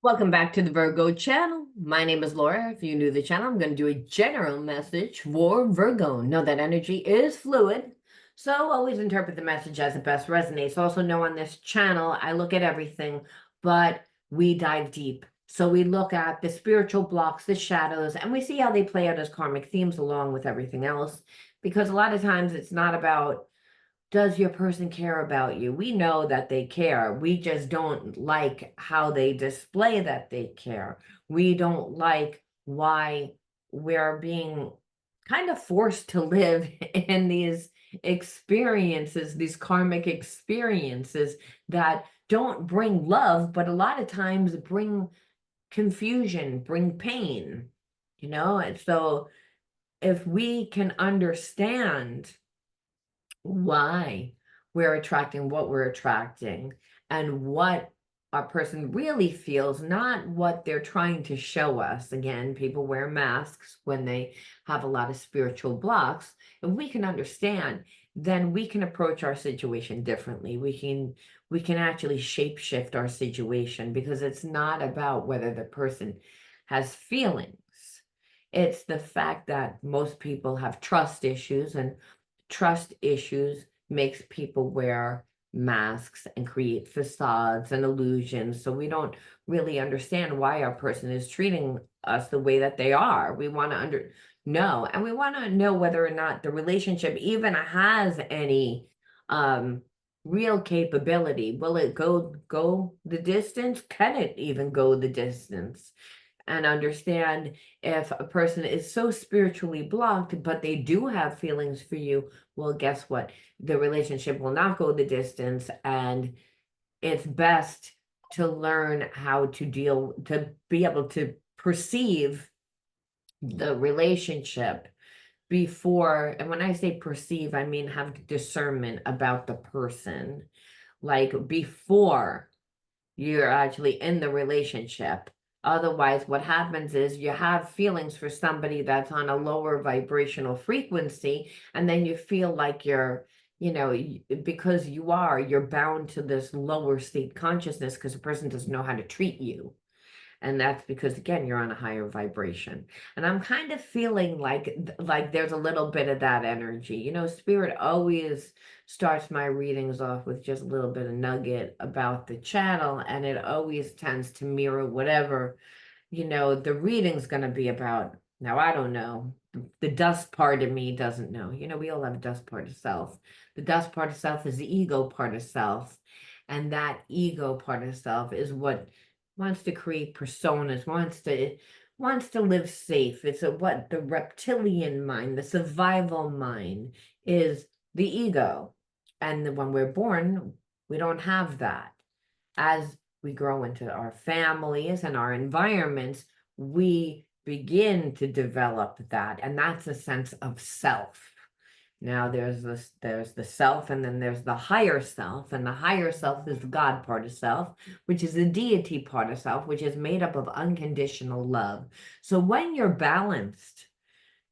Welcome back to the Virgo channel. My name is Laura. If you're new to the channel, I'm going to do a general message for Virgo. Know that energy is fluid, so always interpret the message as it best resonates. Also know on this channel, I look at everything, but we dive deep. So we look at the spiritual blocks, the shadows, and we see how they play out as karmic themes along with everything else. Because a lot of times it's not about does your person care about you? We know that they care. We just don't like how they display that they care. We don't like why we're being kind of forced to live in these experiences, these karmic experiences that don't bring love, but a lot of times bring confusion, bring pain, And so if we can understand why we're attracting what we're attracting and what our person really feels, not what they're trying to show us. Again, people wear masks when they have a lot of spiritual blocks. If we can understand, then we can approach our situation differently. We can actually shape shift our situation because it's not about whether the person has feelings. It's the fact that most people have trust issues, and trust issues makes people wear masks and create facades and illusions. So we don't really understand why our person is treating us the way that they are. We want to know, and we want to know whether or not the relationship even has any um real capability. Will it go the distance? Can it even go the distance? And understand if a person is so spiritually blocked, but they do have feelings for you, well, guess what? The relationship will not go the distance, and it's best to learn how to be able to perceive the relationship before. And when I say perceive, I mean have discernment about the person, like before you're actually in the relationship. Otherwise, what happens is you have feelings for somebody that's on a lower vibrational frequency, and then you feel like because you're bound to this lower state consciousness because the person doesn't know how to treat you. And that's because, again, you're on a higher vibration. And I'm kind of feeling like there's a little bit of that energy. Spirit always starts my readings off with just a little bit of nugget about the channel, and it always tends to mirror whatever, the reading's going to be about. Now, I don't know. The dust part of me doesn't know. We all have a dust part of self. The dust part of self is the ego part of self. And that ego part of self is what wants to create personas, wants to live safe. It's what the reptilian mind, the survival mind, is the ego. And when we're born, we don't have that. As we grow into our families and our environments, we begin to develop that, and that's a sense of self. Now there's the self, and then there's the higher self, and the higher self is the God part of self, which is the deity part of self, which is made up of unconditional love. So when you're balanced,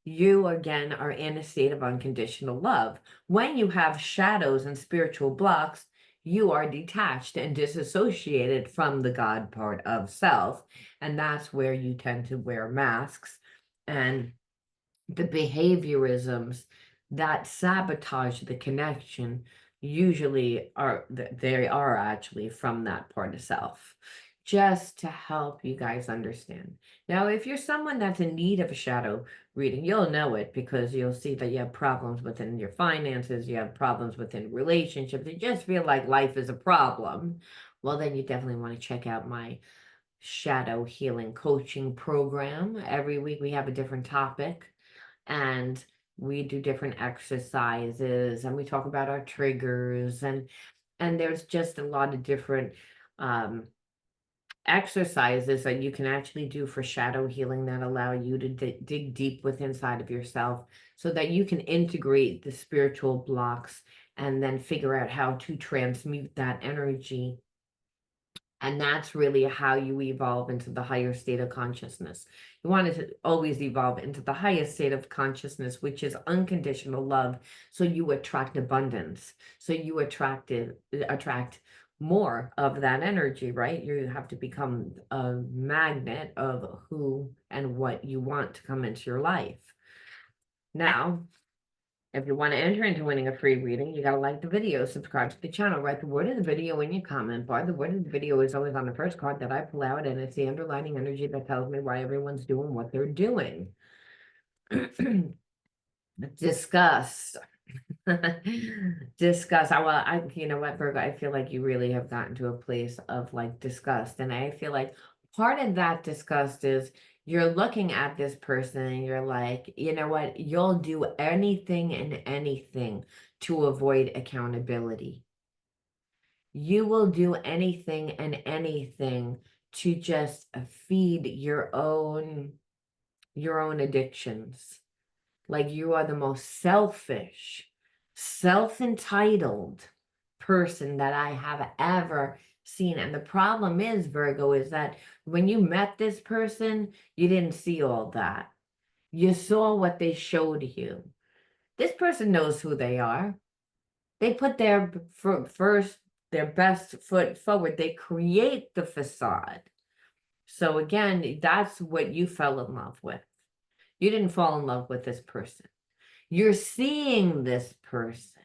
you again are in a state of unconditional love. When you have shadows and spiritual blocks, you are detached and disassociated from the God part of self. And that's where you tend to wear masks, and the behaviorisms that sabotage the connection usually they are actually from that part of self, just to help you guys understand. Now, if you're someone that's in need of a shadow reading, you'll know it because you'll see that you have problems within your finances, you have problems within relationships, you just feel like life is a problem. Well, then you definitely want to check out my shadow healing coaching program. Every week we have a different topic, and we do different exercises, and we talk about our triggers, and there's just a lot of different um exercises that you can actually do for shadow healing that allow you to dig deep within inside of yourself so that you can integrate the spiritual blocks and then figure out how to transmute that energy. And that's really how you evolve into the higher state of consciousness. You want to always evolve into the highest state of consciousness, which is unconditional love. So you attract abundance. So you attract more of that energy, right? You have to become a magnet of who and what you want to come into your life. Now, if you want to enter into winning a free reading, you got to like the video, subscribe to the channel, write the word of the video in your comment bar. The word of the video is always on the first card that I pull out, and it's the underlining energy that tells me why everyone's doing what they're doing. Disgust. Disgust. You know what, Virgo, I feel like you really have gotten to a place of like disgust. And I feel like part of that disgust is you're looking at this person and you're like, you know what, you'll do anything and anything to avoid accountability. You will do anything and anything to just feed your own addictions. Like you are the most selfish, self-entitled person that I have ever seen. And the problem is, Virgo, is that when you met this person, you didn't see all that. You saw what they showed you. This person knows who they are. They put their their best foot forward. They create the facade. So again, that's what you fell in love with. You didn't fall in love with this person. You're seeing this person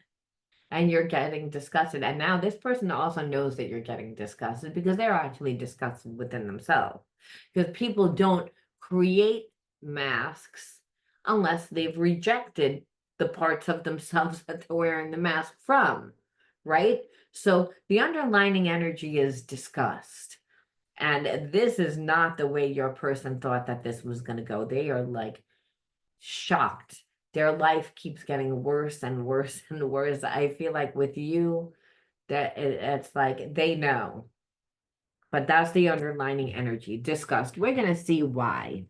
and you're getting disgusted. And now this person also knows that you're getting disgusted because they're actually disgusted within themselves. Because people don't create masks unless they've rejected the parts of themselves that they're wearing the mask from, right? So the underlining energy is disgust. And this is not the way your person thought that this was going to go. They are like shocked. Their life keeps getting worse and worse and worse. I feel like with you, that it's like they know, but that's the underlining energy. Disgust. We're going to see why.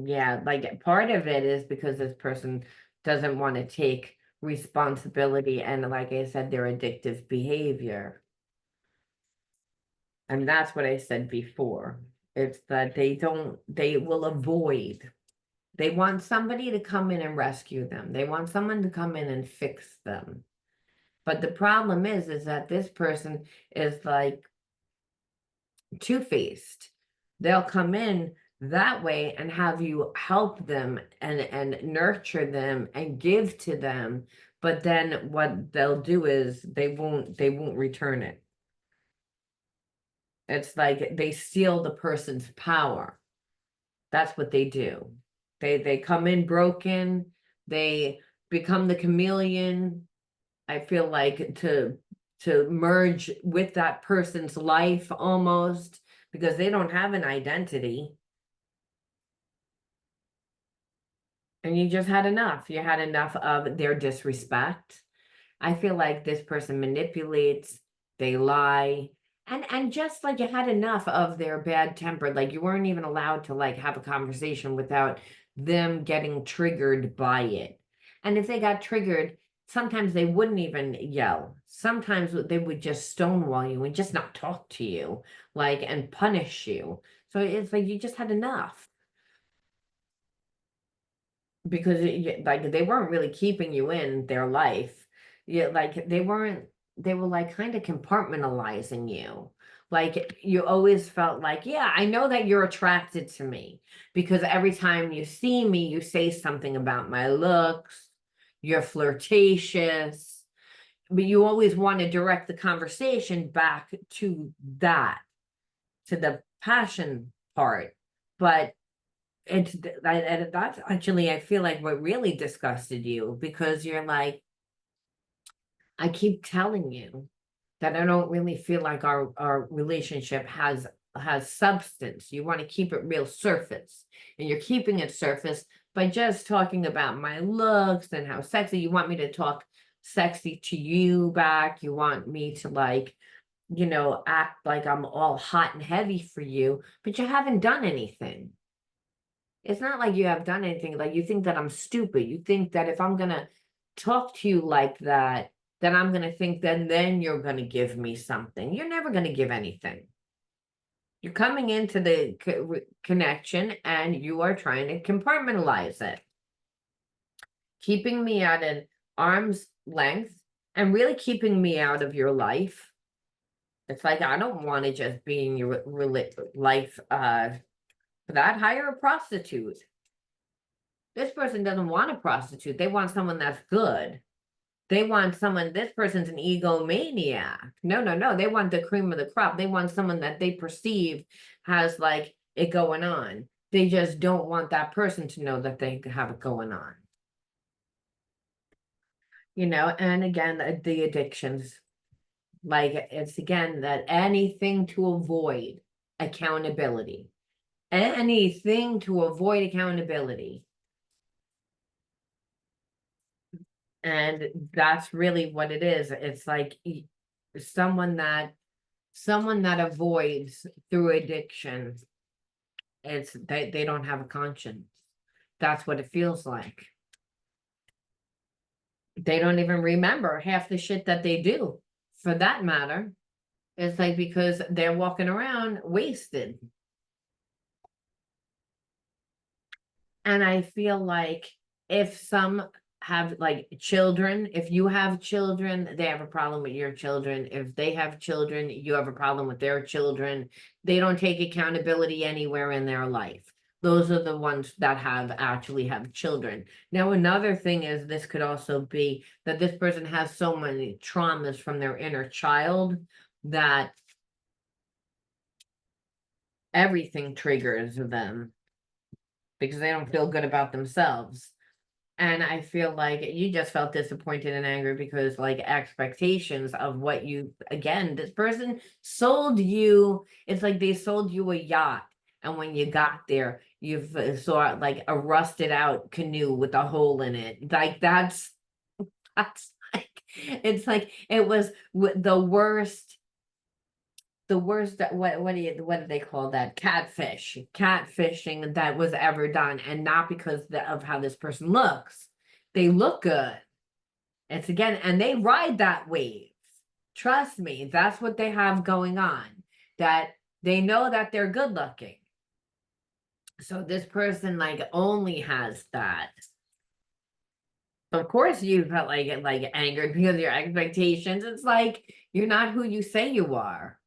Yeah, like part of it is because this person doesn't want to take responsibility, and like I said, their addictive behavior. And that's what I said before. It's that they will avoid. They want somebody to come in and rescue them. They want someone to come in and fix them. But the problem is that this person is like two-faced. They'll come in that way and have you help them and nurture them and give to them. But then what they'll do is they won't return it. It's like they steal the person's power. That's what they do. They come in broken, they become the chameleon. I feel like to merge with that person's life almost because they don't have an identity. And you just had enough. You had enough of their disrespect. I feel like this person manipulates, they lie, and just like you had enough of their bad temper, like you weren't even allowed to like have a conversation without them getting triggered by it. And if they got triggered, sometimes they wouldn't even yell. Sometimes they would just stonewall you and just not talk to you, like, and punish you. So it's like you just had enough because like they weren't really keeping you in their life. Yeah, like they were like kind of compartmentalizing you. Like you always felt like, yeah, I know that you're attracted to me because every time you see me, you say something about my looks, you're flirtatious, but you always want to direct the conversation back to that, to the passion part. But and that's actually, I feel like what really disgusted you because you're like, I keep telling you that I don't really feel like our relationship has substance. You want to keep it real surface, and you're keeping it surface by just talking about my looks and how sexy. You want me to talk sexy to you back. You want me to like, act like I'm all hot and heavy for you, but you haven't done anything. It's not like you have done anything. Like you think that I'm stupid. You think that if I'm gonna talk to you like that, then I'm gonna think that then you're gonna give me something. You're never gonna give anything. You're coming into the connection and you are trying to compartmentalize it, keeping me at an arm's length and really keeping me out of your life. It's like, I don't want to just be in your life for that. Hire a prostitute. This person doesn't want a prostitute. They want someone that's good. They want someone, this person's an egomaniac. No, no, no. They want the cream of the crop. They want someone that they perceive has like it going on. They just don't want that person to know that they have it going on. And again, the addictions, like it's again that anything to avoid accountability, anything to avoid accountability. And that's really what it is. It's like someone that avoids through addiction. It's they don't have a conscience. That's what it feels like. They don't even remember half the shit that they do, for that matter. It's like because they're walking around wasted. And I feel like if some have like children, if you have children, they have a problem with your children. If they have children, you have a problem with their children. They don't take accountability anywhere in their life. Those are the ones that actually have children. Now, another thing is this could also be that this person has so many traumas from their inner child that everything triggers them because they don't feel good about themselves. And I feel like you just felt disappointed and angry because like expectations of what you, again, this person sold you. It's like they sold you a yacht. And when you got there, you saw like a rusted out canoe with a hole in it. Like that's like, it's like, it was the worst, what do they call that? Catfishing that was ever done, and not because of how this person looks. They look good. It's again, and they ride that wave. Trust me, that's what they have going on. That they know that they're good looking. So this person like only has that. Of course you felt like angered because of your expectations. It's like you're not who you say you are.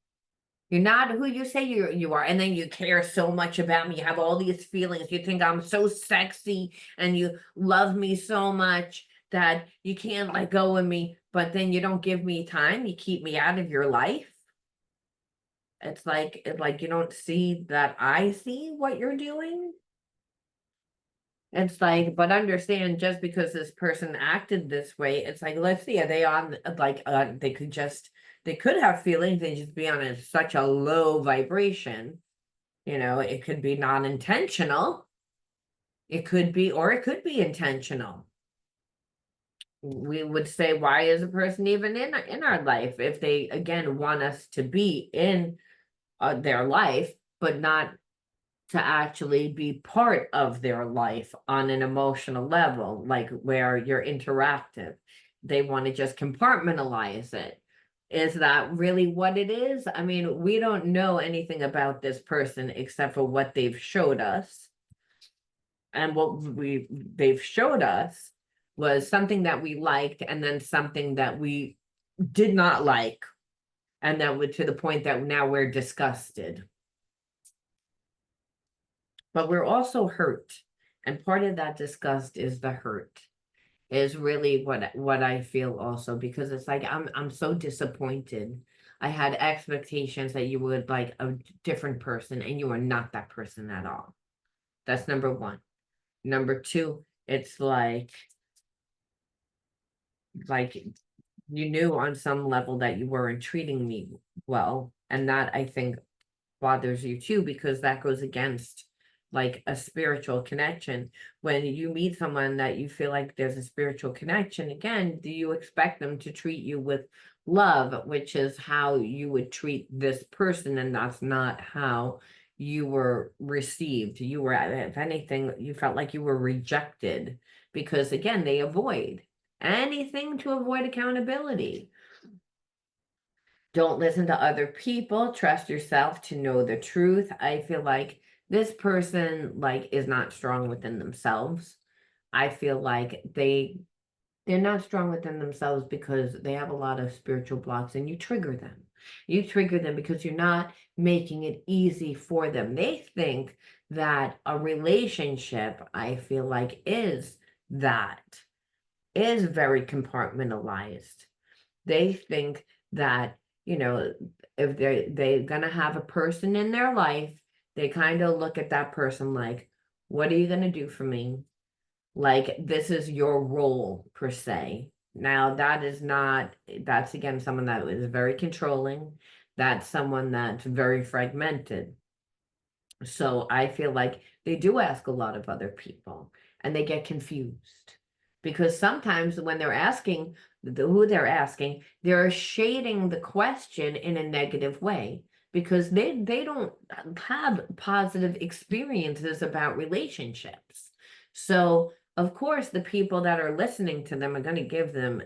You're not who you say you are. And then you care so much about me. You have all these feelings. You think I'm so sexy and you love me so much that you can't let go of me. But then you don't give me time. You keep me out of your life. It's like you don't see that I see what you're doing. It's like, but understand just because this person acted this way, it's like, let's see, are they on they could have feelings, they just be on such a low vibration. It could be non-intentional. It could be, or it could be intentional. We would say, why is a person even in our life if they, again, want us to be in their life, but not to actually be part of their life on an emotional level, like where you're interactive. They want to just compartmentalize it. Is that really what it is? I mean, we don't know anything about this person except for what they've showed us. And what they've showed us was something that we liked and then something that we did not like. And that would to the point that now we're disgusted. But we're also hurt. And part of that disgust is the hurt, is really what I feel also, because it's like I'm so disappointed. I had expectations that you would like a different person, and you are not that person at all. That's number one. Number two, it's like you knew on some level that you weren't treating me well, and that I think bothers you too, because that goes against like a spiritual connection. When you meet someone that you feel like there's a spiritual connection, again, do you expect them to treat you with love, which is how you would treat this person, and that's not how you were received. You were, if anything, you felt like you were rejected, because again, they avoid anything to avoid accountability. Don't listen to other people. Trust yourself to know the truth. I feel like this person like is not strong within themselves. I feel like they They're not strong within themselves because they have a lot of spiritual blocks and you trigger them. You trigger them because you're not making it easy for them. They think that a relationship, I feel like, that, is very compartmentalized. They think that, if they're gonna have a person in their life, they kind of look at that person like, what are you gonna do for me? Like, this is your role per se. Now, that's again someone that is very controlling. That's someone that's very fragmented. So I feel like they do ask a lot of other people and they get confused because sometimes when they're asking who they're asking, they're shading the question in a negative way because they don't have positive experiences about relationships. So of course, the people that are listening to them are going to give them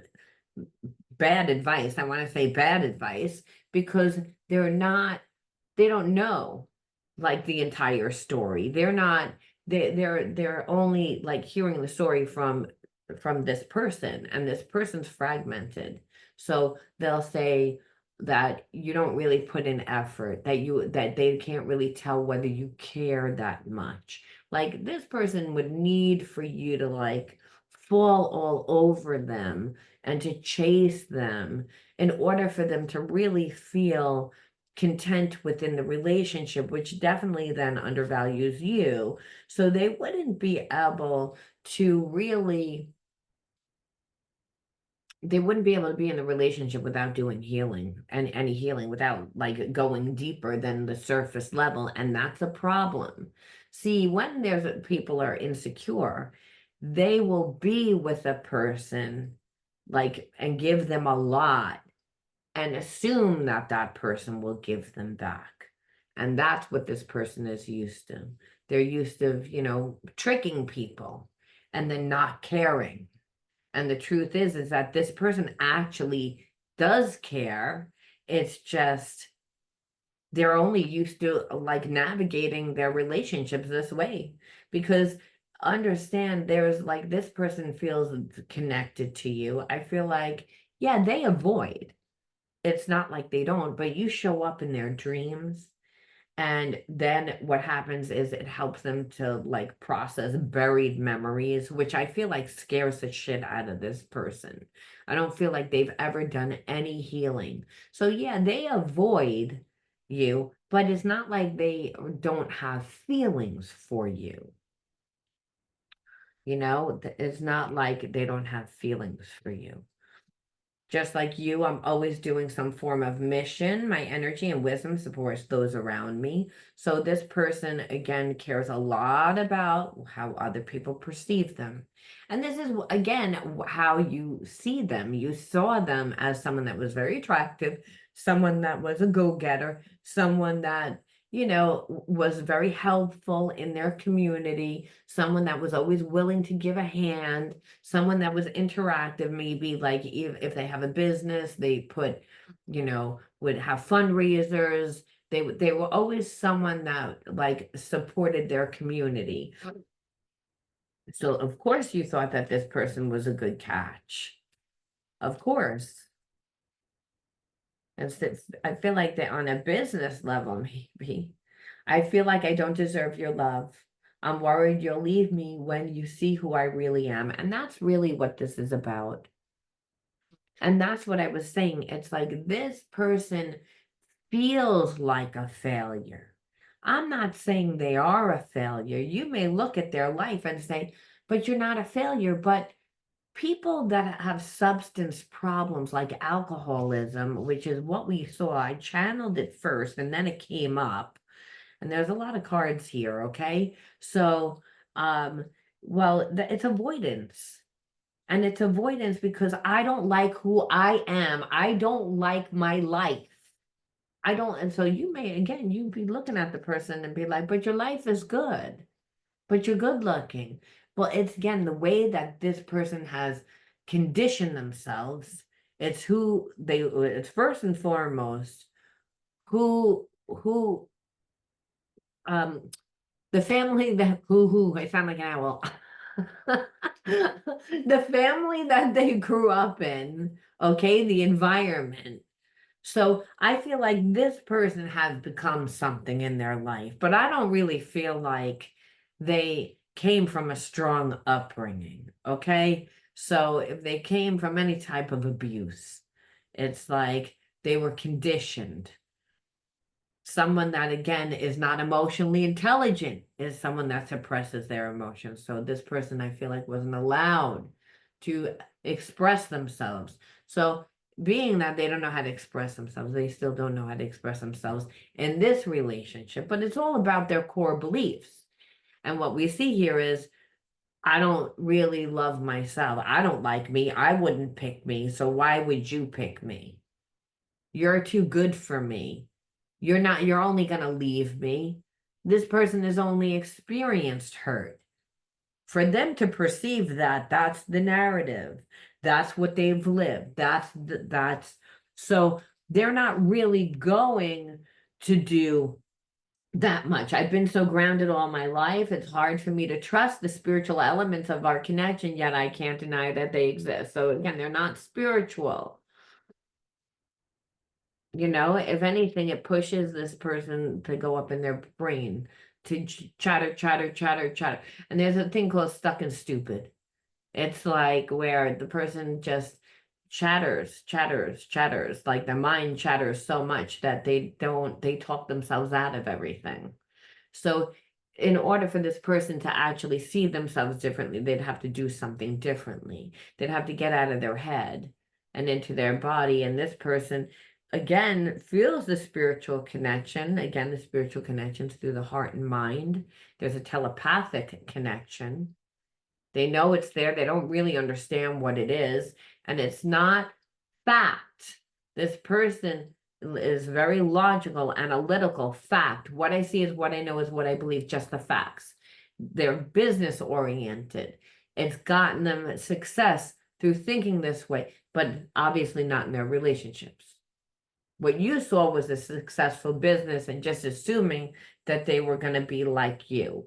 bad advice. I want to say bad advice because they don't know like the entire story. They're only like hearing the story from this person, and this person's fragmented. So they'll say that you don't really put in effort, that they can't really tell whether you care that much. Like this person would need for you to like fall all over them and to chase them in order for them to really feel content within the relationship, which definitely then undervalues you. So they wouldn't be able to really, they wouldn't be able to be in the relationship without doing healing and any healing without like going deeper than the surface level. And that's a problem. See, when people are insecure, they will be with a person like and give them a lot and assume that that person will give them back. And that's what this person is used to. They're used to, tricking people and then not caring. And the truth is that this person actually does care. It's just they're only used to like navigating their relationships this way because understand there's like this person feels connected to you. I feel like, yeah, they avoid, it's not like they don't, but you show up in their dreams. And then what happens is it helps them to like process buried memories, which I feel like scares the shit out of this person. I don't feel like they've ever done any healing. So yeah, they avoid you, but it's not like they don't have feelings for you. It's not like they don't have feelings for you. Just like you, I'm always doing some form of mission. My energy and wisdom supports those around me. So this person, again, cares a lot about how other people perceive them. And this is, again, how you see them. You saw them as someone that was very attractive, someone that was a go-getter, someone that was very helpful in their community, someone that was always willing to give a hand, someone that was interactive, maybe like if they have a business, they would have fundraisers. They were always someone that like supported their community. So of course you thought that this person was a good catch. Of course. I feel like that on a business level, maybe. I feel like I don't deserve your love. I'm worried you'll leave me when you see who I really am. And that's really what this is about. And that's what I was saying. It's like this person feels like a failure. I'm not saying they are a failure. You may look at their life and say, but you're not a failure. But people that have substance problems like alcoholism, which is what we saw, I channeled it first and then it came up. And there's a lot of cards here, okay? So, um, well, it's avoidance. And it's avoidance because I don't like who I am. I don't like my life. I don't, and so you may, again, you be looking at the person and be like, but your life is good, but you're good looking. Well, it's again the way that this person has conditioned themselves. It's first and foremost who, the family that, who, I sound like an owl. The family that they grew up in, okay, the environment. So I feel like this person has become something in their life, but I don't really feel like they came from a strong upbringing, okay? So if they came from any type of abuse, it's like they were conditioned. Someone that, again, is not emotionally intelligent is someone that suppresses their emotions. So this person, I feel like, wasn't allowed to express themselves. So being that they don't know how to express themselves, they still don't know how to express themselves in this relationship, but it's all about their core beliefs. And what we see here is, I don't really love myself. I don't like me. I wouldn't pick me. So why would you pick me? You're too good for me. You're only going to leave me. This person has only experienced hurt. For them to perceive that, that's the narrative. That's what they've lived. That's so they're not really going to do that much. I've been so grounded all my life. It's hard for me to trust the spiritual elements of our connection, yet I can't deny that they exist. So again, they're not spiritual. If anything, it pushes this person to go up in their brain to chatter, chatter, chatter, chatter. And there's a thing called stuck and stupid. It's like where the person just chatters, chatters, chatters, like their mind chatters so much that they talk themselves out of everything. So in order for this person to actually see themselves differently, they'd have to do something differently. They'd have to get out of their head and into their body. And this person, again, feels the spiritual connection. Again, the spiritual connections through the heart and mind. There's a telepathic connection. They know it's there. They don't really understand what it is. And it's not fact. This person is very logical, analytical, fact. What I see is what I know is what I believe, just the facts. They're business oriented. It's gotten them success through thinking this way, but obviously not in their relationships. What you saw was a successful business and just assuming that they were going to be like you.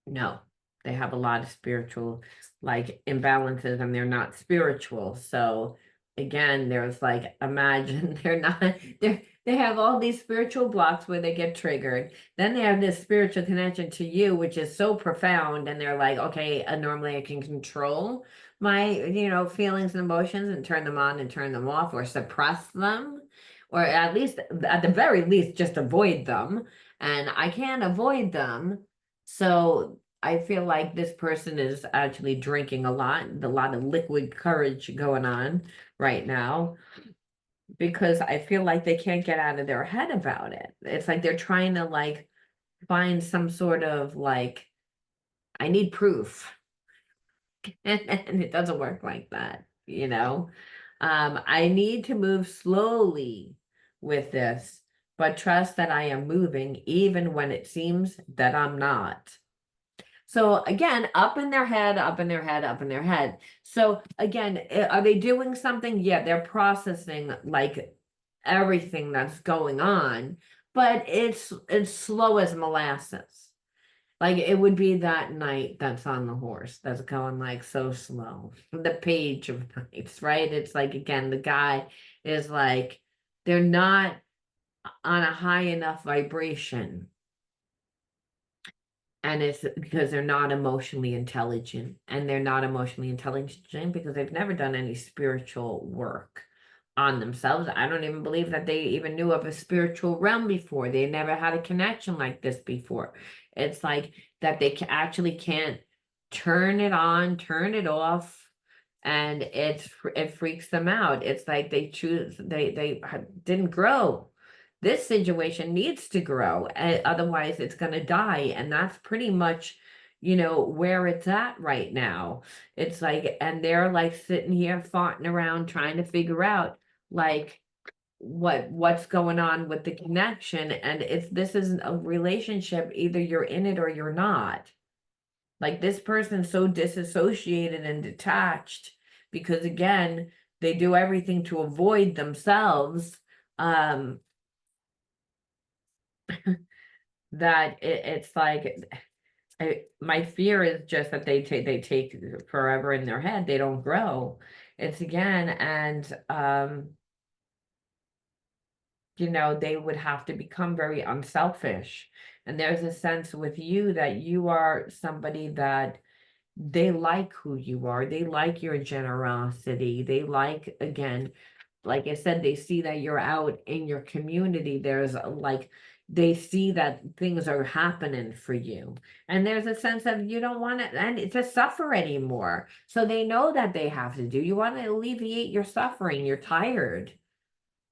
No, they have a lot of spiritual imbalances and they're not spiritual. So again, there's imagine they have all these spiritual blocks where they get triggered. Then they have this spiritual connection to you, which is so profound, and they're like, okay, normally I can control my, feelings and emotions and turn them on and turn them off or suppress them, or at the very least, just avoid them. And I can't avoid them. So I feel like this person is actually drinking a lot of liquid courage going on right now, because I feel like they can't get out of their head about it. It's like they're trying to find some sort of I need proof. And it doesn't work like that. I need to move slowly with this, but trust that I am moving even when it seems that I'm not. So again, up in their head, up in their head, up in their head. So again, are they doing something? Yeah, they're processing everything that's going on, but it's slow as molasses. Like it would be that knight that's on the horse that's going so slow. The page of knights, right? It's again, the guy is they're not on a high enough vibration. And it's because they're not emotionally intelligent. And they're not emotionally intelligent because they've never done any spiritual work on themselves. I don't even believe that they even knew of a spiritual realm before. They never had a connection like this before. It's like that they actually can't turn it on, turn it off, and it freaks them out. It's like they didn't grow. This situation needs to grow, otherwise it's going to die. And that's pretty much, where it's at right now. It's and they're sitting here farting around trying to figure out what's going on with the connection. And if this isn't a relationship, either you're in it or you're not. This person's so disassociated and detached because again, they do everything to avoid themselves. That it's My fear is just that they take forever in their head. They don't grow. It's again, and they would have to become very unselfish. And there's a sense with you that you are somebody that they like who you are. They like your generosity. They like, again, like I said, they see that you're out in your community. There's like, they see that things are happening for you. And there's a sense of you don't want to suffer anymore. So they know that they have to do. You want to alleviate your suffering. You're tired.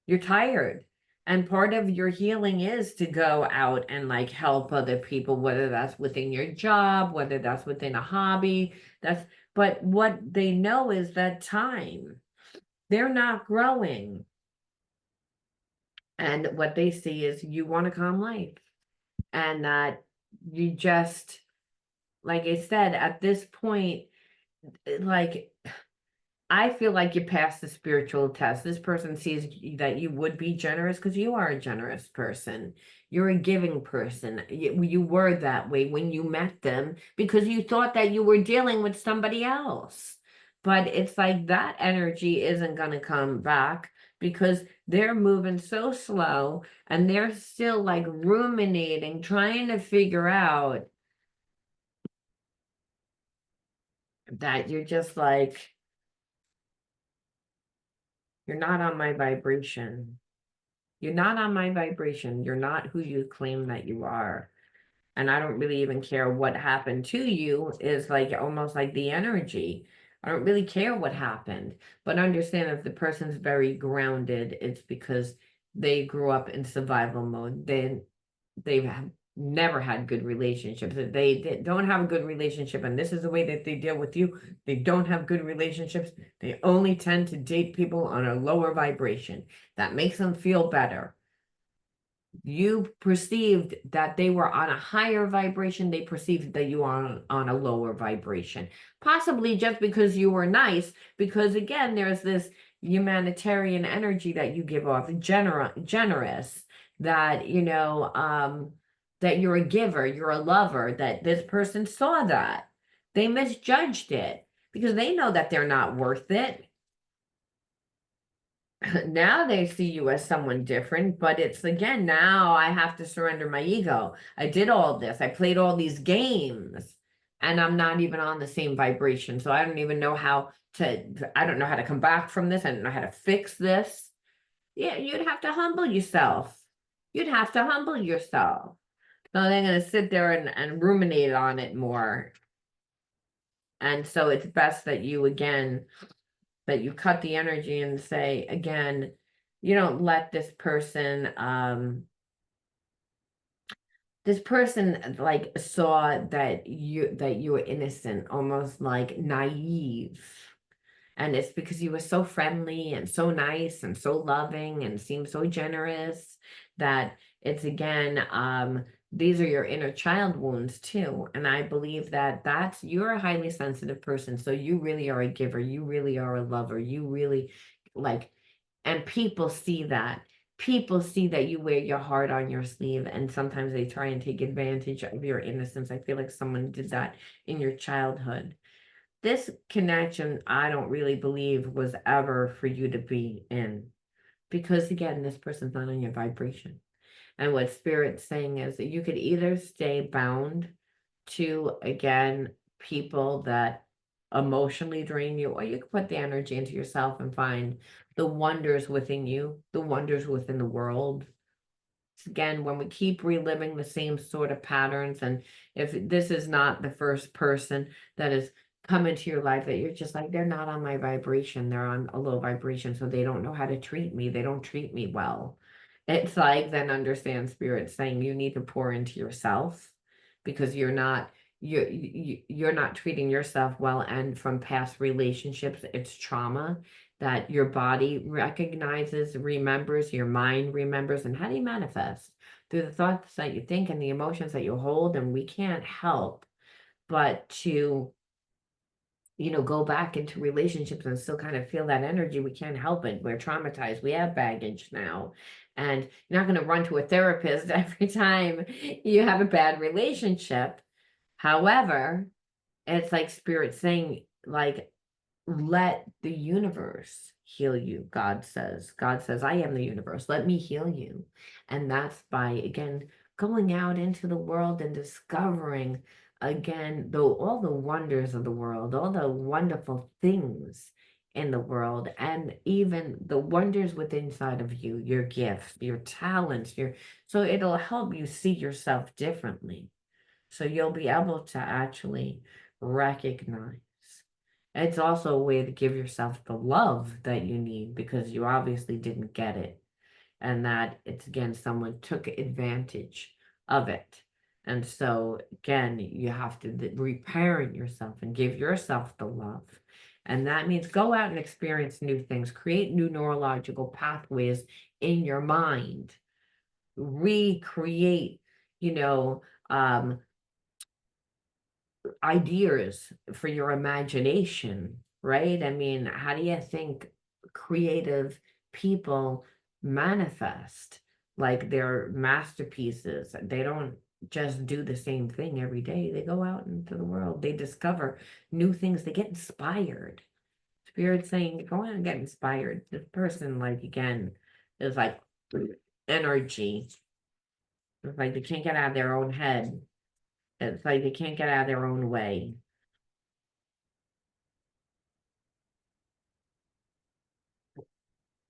You're tired. And part of your healing is to go out and like help other people, whether that's within your job, whether that's within a hobby. But what they know is that time, they're not growing. And what they see is you want a calm life. And that you just, like I said, at this point, like I feel like you passed the spiritual test. This person sees that you would be generous because you are a generous person. You're a giving person. You were that way when you met them because you thought that you were dealing with somebody else. But it's like that energy isn't going to come back because they're moving so slow and they're still like ruminating, trying to figure out that you're just like, you're not on my vibration. You're not on my vibration. You're not who you claim that you are. And I don't really even care what happened to you, is like almost like the energy. I don't really care what happened. But understand if the person's very grounded, it's because they grew up in survival mode. They've never had good relationships. If they don't have a good relationship, and this is the way that they deal with you, they don't have good relationships. They only tend to date people on a lower vibration. That makes them feel better. You perceived that they were on a higher vibration, they perceived that you were on a lower vibration. Possibly just because you were nice, because again, there's this humanitarian energy that you give off, generous, that that you're a giver, you're a lover, that this person saw that. They misjudged it because they know that they're not worth it. Now they see you as someone different, but it's again, now I have to surrender my ego. I did all this, I played all these games, and I'm not even on the same vibration. So I don't even know I don't know how to come back from this. I don't know how to fix this. Yeah, you'd have to humble yourself. You'd have to humble yourself. So they're going to sit there and ruminate on it more. And so it's best that you, again, that you cut the energy and say, again, you don't let this person like saw that you were innocent, almost like naive. And it's because you were so friendly and so nice and so loving and seemed so generous that it's again, these are your inner child wounds too. And I believe that you're a highly sensitive person. So you really are a giver. You really are a lover. You really like, and people see that. People see that you wear your heart on your sleeve, and sometimes they try and take advantage of your innocence. I feel like someone did that in your childhood. This connection, I don't really believe was ever for you to be in, because again, this person's not on your vibration. And what Spirit's saying is that you could either stay bound to, again, people that emotionally drain you, or you could put the energy into yourself and find the wonders within you, the wonders within the world. Again, when we keep reliving the same sort of patterns, and if this is not the first person that has come into your life that you're just like, they're not on my vibration, they're on a low vibration, so they don't know how to treat me, they don't treat me well. It's like, then understand Spirit saying you need to pour into yourself, because you're not treating yourself well, and from past relationships, it's trauma that your body recognizes, remembers, your mind remembers. And how do you manifest? Through the thoughts that you think and the emotions that you hold. And we can't help but to, go back into relationships and still kind of feel that energy. We can't help it. We're traumatized. We have baggage now. And you're not going to run to a therapist every time you have a bad relationship. However, it's like spirit saying, like, let the universe heal you. God says, I am the universe. Let me heal you. And that's by, again, going out into the world and discovering, again, though all the wonders of the world, all the wonderful things in the world, and even the wonders within inside of you, your gifts, your talents, so it'll help you see yourself differently. So you'll be able to actually recognize. It's also a way to give yourself the love that you need because you obviously didn't get it. And that it's again, someone took advantage of it. And so again, you have to reparent yourself and give yourself the love. And that means go out and experience new things, create new neurological pathways in your mind, recreate, you know, ideas for your imagination, right? I mean, how do you think creative people manifest like their masterpieces? They don't just do the same thing every day. They go out into the world, they discover new things, they get inspired. Spirit saying, go out and get inspired. This person, like, again, is like energy. It's like they can't get out of their own head. It's like they can't get out of their own way.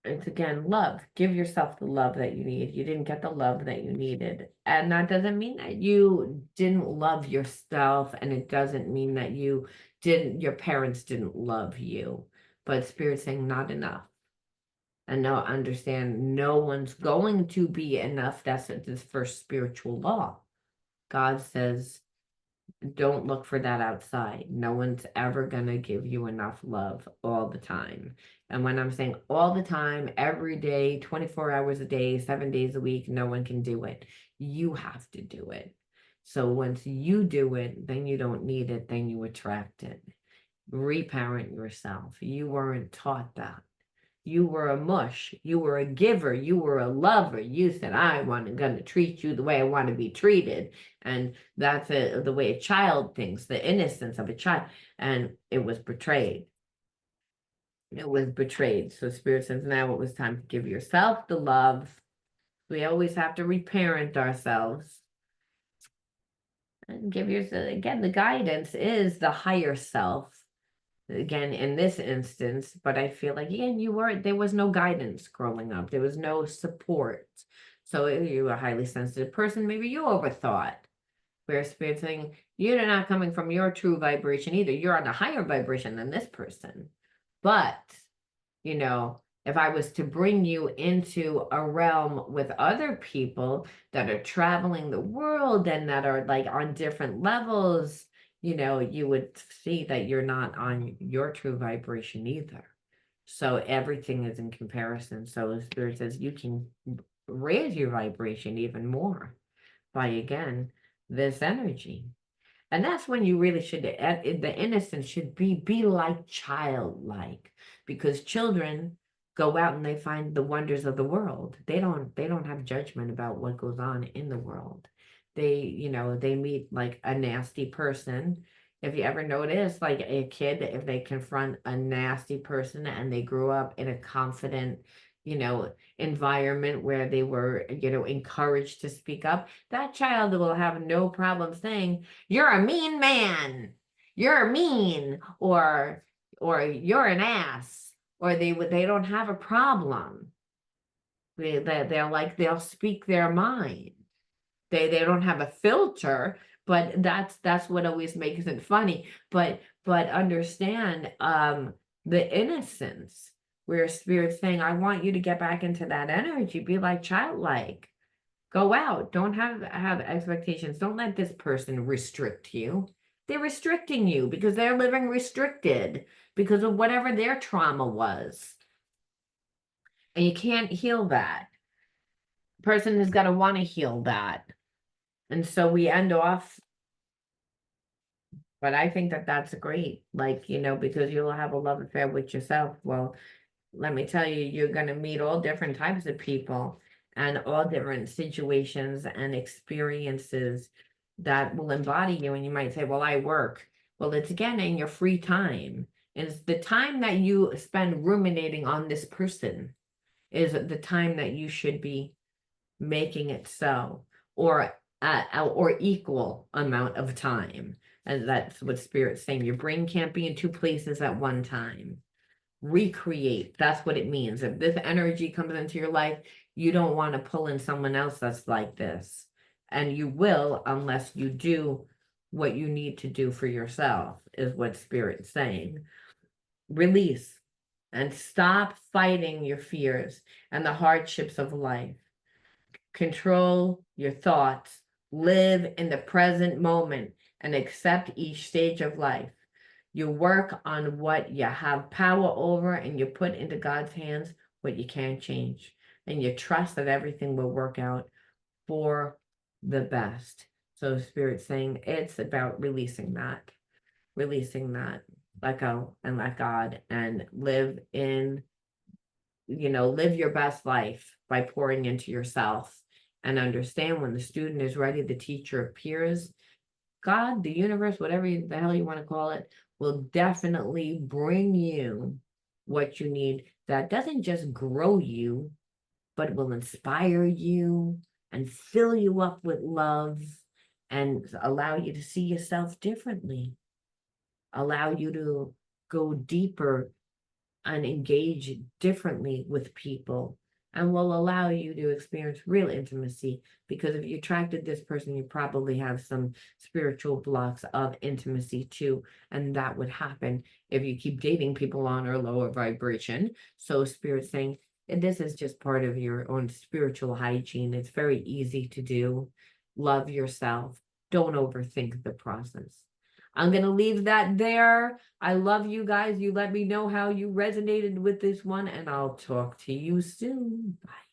It's again love. Give yourself the love that you need. You didn't get the love that you needed. And that doesn't mean that you didn't love yourself, and it doesn't mean that your parents didn't love you. But Spirit's saying not enough. And now understand no one's going to be enough. That's this first spiritual law. God says don't look for that outside. No one's ever going to give you enough love all the time. And when I'm saying all the time, every day, 24 hours a day, 7 days a week, no one can do it. You have to do it. So once you do it, then you don't need it, then you attract it. Reparent yourself. You weren't taught that. You were a mush. You were a giver. You were a lover. You said, gonna treat you the way I want to be treated. And that's the way a child thinks, the innocence of a child. And it was betrayed. It was betrayed. So Spirit says now it was time to give yourself the love. We always have to reparent ourselves. And give yourself, again, the guidance is the higher self. Again, in this instance, but I feel like, again, there was no guidance growing up. There was no support. So if you were a highly sensitive person, maybe you overthought. Where Spirit's saying, you're not coming from your true vibration either. You're on a higher vibration than this person. But, if I was to bring you into a realm with other people that are traveling the world and that are like on different levels, you would see that you're not on your true vibration either. So everything is in comparison. So the Spirit says you can raise your vibration even more by, again, this energy. And that's when you really should, the innocence should be like childlike, because children go out and they find the wonders of the world. They don't have judgment about what goes on in the world. They meet like a nasty person. If you ever notice, like a kid, if they confront a nasty person and they grew up in a confident, environment where they were, encouraged to speak up, that child will have no problem saying, you're a mean man, you're mean, or you're an ass, or they don't have a problem. They'll speak their mind. They don't have a filter, but that's what always makes it funny. But understand the innocence where Spirit's saying, I want you to get back into that energy, be like childlike. Go out. Don't have expectations. Don't let this person restrict you. They're restricting you because they're living restricted because of whatever their trauma was. And you can't heal that. Person has got to want to heal that. And so we end off, but I think that that's great, like, because you'll have a love affair with yourself. Well, let me tell you, you're going to meet all different types of people and all different situations and experiences that will embody you. And you might say, well, I work. Well, it's again in your free time. And it's the time that you spend ruminating on this person is the time that you should be making it so, or equal amount of time. And that's what Spirit's saying. Your brain can't be in two places at one time. Recreate. That's what it means. If this energy comes into your life, you don't want to pull in someone else that's like this. And you will unless you do what you need to do for yourself, is what Spirit's saying. Release and stop fighting your fears and the hardships of life. Control your thoughts. Live in the present moment and accept each stage of life. You work on what you have power over, and you put into God's hands what you can't change. And you trust that everything will work out for the best. So Spirit's saying it's about releasing that, let go and let God, and live in, live your best life by pouring into yourself, and understand when the student is ready, the teacher appears. God, the universe, whatever the hell you want to call it, will definitely bring you what you need that doesn't just grow you, but will inspire you and fill you up with love and allow you to see yourself differently, allow you to go deeper and engage differently with people, and will allow you to experience real intimacy. Because if you attracted this person, you probably have some spiritual blocks of intimacy too, and that would happen if you keep dating people on a lower vibration. So Spirit's saying this is just part of your own spiritual hygiene. It's very easy to do. Love yourself. Don't overthink the process. I'm going to leave that there. I love you guys. You let me know how you resonated with this one, and I'll talk to you soon. Bye.